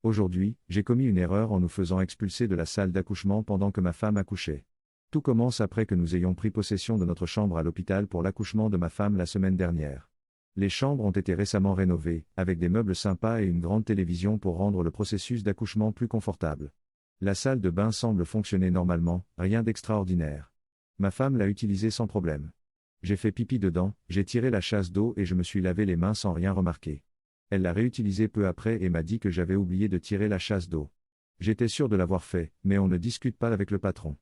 Aujourd'hui, j'ai commis une erreur en nous faisant expulser de la salle d'accouchement pendant que ma femme accouchait. Tout commence après que nous ayons pris possession de notre chambre à l'hôpital pour l'accouchement de ma femme la semaine dernière. Les chambres ont été récemment rénovées, avec des meubles sympas et une grande télévision pour rendre le processus d'accouchement plus confortable. La salle de bain semble fonctionner normalement, rien d'extraordinaire. Ma femme l'a utilisée sans problème. J'ai fait pipi dedans, j'ai tiré la chasse d'eau et je me suis lavé les mains sans rien remarquer. Elle l'a réutilisée peu après et m'a dit que j'avais oublié de tirer la chasse d'eau. J'étais sûr de l'avoir fait, mais on ne discute pas avec le patron.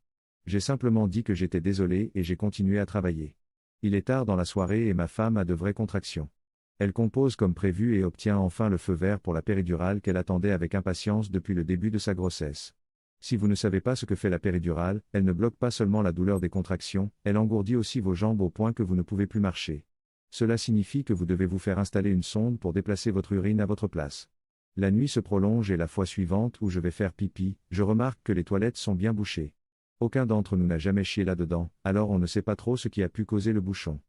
J'ai simplement dit que j'étais désolé et j'ai continué à travailler. Il est tard dans la soirée et ma femme a de vraies contractions. Elle compose comme prévu et obtient enfin le feu vert pour la péridurale qu'elle attendait avec impatience depuis le début de sa grossesse. Si vous ne savez pas ce que fait la péridurale, elle ne bloque pas seulement la douleur des contractions, elle engourdit aussi vos jambes au point que vous ne pouvez plus marcher. Cela signifie que vous devez vous faire installer une sonde pour déplacer votre urine à votre place. La nuit se prolonge et la fois suivante où je vais faire pipi, je remarque que les toilettes sont bien bouchées. Aucun d'entre nous n'a jamais chié là-dedans, alors on ne sait pas trop ce qui a pu causer le bouchon.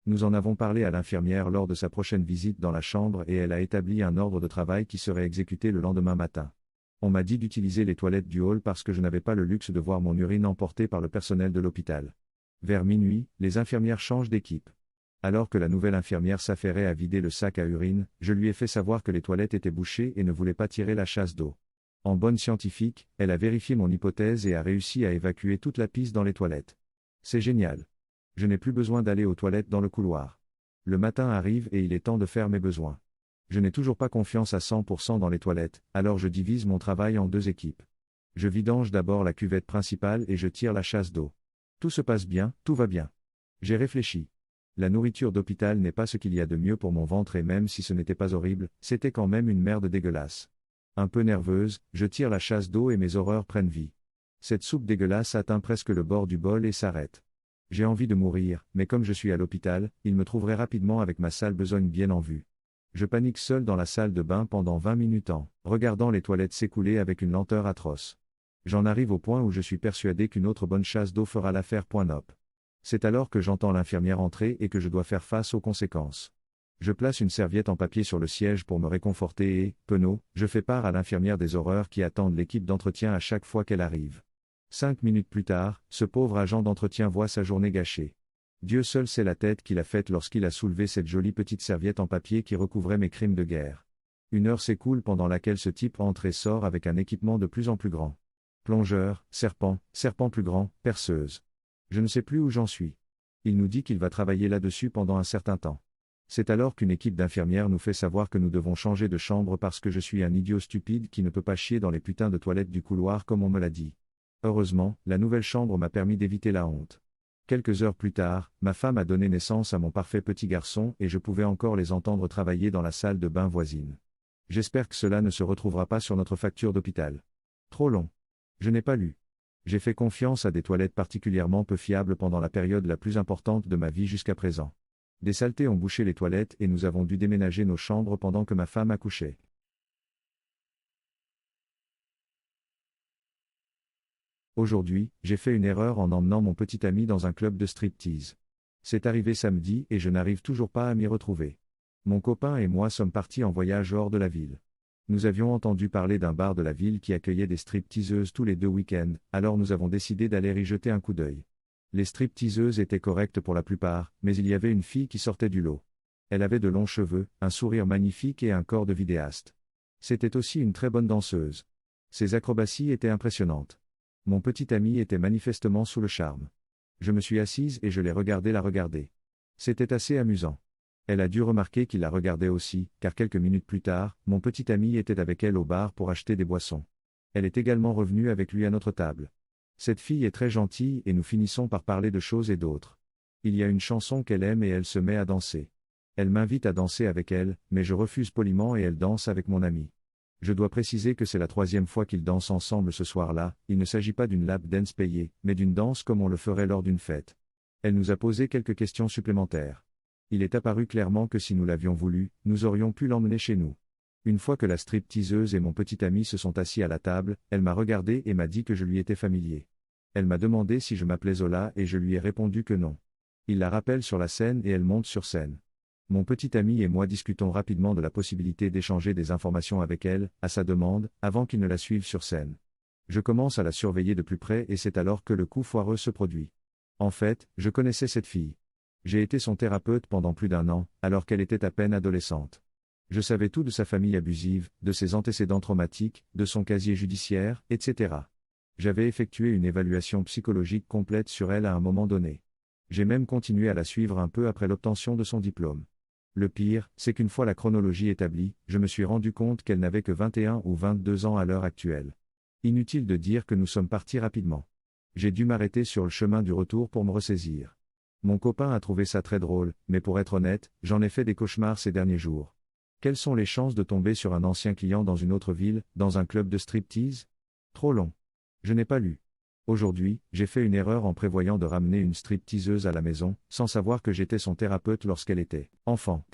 Nous en avons parlé à l'infirmière lors de sa prochaine visite dans la chambre et elle a établi un ordre de travail qui serait exécuté le lendemain matin. On m'a dit d'utiliser les toilettes du hall parce que je n'avais pas le luxe de voir mon urine emportée par le personnel de l'hôpital. Vers minuit, les infirmières changent d'équipe. Alors que la nouvelle infirmière s'affairait à vider le sac à urine, je lui ai fait savoir que les toilettes étaient bouchées et ne voulaient pas tirer la chasse d'eau. En bonne scientifique, elle a vérifié mon hypothèse et a réussi à évacuer toute la pisse dans les toilettes. C'est génial. Je n'ai plus besoin d'aller aux toilettes dans le couloir. Le matin arrive et il est temps de faire mes besoins. Je n'ai toujours pas confiance à 100% dans les toilettes, alors je divise mon travail en deux équipes. Je vidange d'abord la cuvette principale et je tire la chasse d'eau. Tout se passe bien, tout va bien. J'ai réfléchi. La nourriture d'hôpital n'est pas ce qu'il y a de mieux pour mon ventre et même si ce n'était pas horrible, c'était quand même une merde dégueulasse. Un peu nerveuse, je tire la chasse d'eau et mes horreurs prennent vie. Cette soupe dégueulasse atteint presque le bord du bol et s'arrête. J'ai envie de mourir, mais comme je suis à l'hôpital, il me trouverait rapidement avec ma sale besogne bien en vue. Je panique seul dans la salle de bain pendant 20 minutes en regardant les toilettes s'écouler avec une lenteur atroce. J'en arrive au point où je suis persuadé qu'une autre bonne chasse d'eau fera l'affaire. Nop. C'est alors que j'entends l'infirmière entrer et que je dois faire face aux conséquences. Je place une serviette en papier sur le siège pour me réconforter et, penaud, je fais part à l'infirmière des horreurs qui attendent l'équipe d'entretien à chaque fois qu'elle arrive. 5 minutes plus tard, ce pauvre agent d'entretien voit sa journée gâchée. Dieu seul sait la tête qu'il a faite lorsqu'il a soulevé cette jolie petite serviette en papier qui recouvrait mes crimes de guerre. Une heure s'écoule pendant laquelle ce type entre et sort avec un équipement de plus en plus grand. Plongeur, serpent plus grand, perceuse. Je ne sais plus où j'en suis. Il nous dit qu'il va travailler là-dessus pendant un certain temps. C'est alors qu'une équipe d'infirmières nous fait savoir que nous devons changer de chambre parce que je suis un idiot stupide qui ne peut pas chier dans les putains de toilettes du couloir comme on me l'a dit. Heureusement, la nouvelle chambre m'a permis d'éviter la honte. Quelques heures plus tard, ma femme a donné naissance à mon parfait petit garçon et je pouvais encore les entendre travailler dans la salle de bain voisine. J'espère que cela ne se retrouvera pas sur notre facture d'hôpital. Trop long. Je n'ai pas lu. J'ai fait confiance à des toilettes particulièrement peu fiables pendant la période la plus importante de ma vie jusqu'à présent. Des saletés ont bouché les toilettes et nous avons dû déménager nos chambres pendant que ma femme accouchait. Aujourd'hui, j'ai fait une erreur en emmenant mon petit ami dans un club de striptease. C'est arrivé samedi et je n'arrive toujours pas à m'y retrouver. Mon copain et moi sommes partis en voyage hors de la ville. Nous avions entendu parler d'un bar de la ville qui accueillait des stripteaseuses tous les 2 week-ends, alors nous avons décidé d'aller y jeter un coup d'œil. Les stripteaseuses étaient correctes pour la plupart, mais il y avait une fille qui sortait du lot. Elle avait de longs cheveux, un sourire magnifique et un corps de vidéaste. C'était aussi une très bonne danseuse. Ses acrobaties étaient impressionnantes. Mon petit ami était manifestement sous le charme. Je me suis assise et je l'ai regardé la regarder. C'était assez amusant. Elle a dû remarquer qu'il la regardait aussi, car quelques minutes plus tard, mon petit ami était avec elle au bar pour acheter des boissons. Elle est également revenue avec lui à notre table. Cette fille est très gentille et nous finissons par parler de choses et d'autres. Il y a une chanson qu'elle aime et elle se met à danser. Elle m'invite à danser avec elle, mais je refuse poliment et elle danse avec mon ami. Je dois préciser que c'est la 3e fois qu'ils dansent ensemble ce soir-là, il ne s'agit pas d'une lap dance payée, mais d'une danse comme on le ferait lors d'une fête. Elle nous a posé quelques questions supplémentaires. Il est apparu clairement que si nous l'avions voulu, nous aurions pu l'emmener chez nous. Une fois que la stripteaseuse et mon petit ami se sont assis à la table, elle m'a regardé et m'a dit que je lui étais familier. Elle m'a demandé si je m'appelais Zola et je lui ai répondu que non. Il la rappelle sur la scène et elle monte sur scène. Mon petit ami et moi discutons rapidement de la possibilité d'échanger des informations avec elle, à sa demande, avant qu'il ne la suive sur scène. Je commence à la surveiller de plus près et c'est alors que le coup foireux se produit. En fait, je connaissais cette fille. J'ai été son thérapeute pendant plus d'1 an, alors qu'elle était à peine adolescente. Je savais tout de sa famille abusive, de ses antécédents traumatiques, de son casier judiciaire, etc. J'avais effectué une évaluation psychologique complète sur elle à un moment donné. J'ai même continué à la suivre un peu après l'obtention de son diplôme. Le pire, c'est qu'une fois la chronologie établie, je me suis rendu compte qu'elle n'avait que 21 ou 22 ans à l'heure actuelle. Inutile de dire que nous sommes partis rapidement. J'ai dû m'arrêter sur le chemin du retour pour me ressaisir. Mon copain a trouvé ça très drôle, mais pour être honnête, j'en ai fait des cauchemars ces derniers jours. Quelles sont les chances de tomber sur un ancien client dans une autre ville, dans un club de striptease? Trop long. Je n'ai pas lu. Aujourd'hui, j'ai fait une erreur en prévoyant de ramener une stripteaseuse à la maison, sans savoir que j'étais son thérapeute lorsqu'elle était enfant.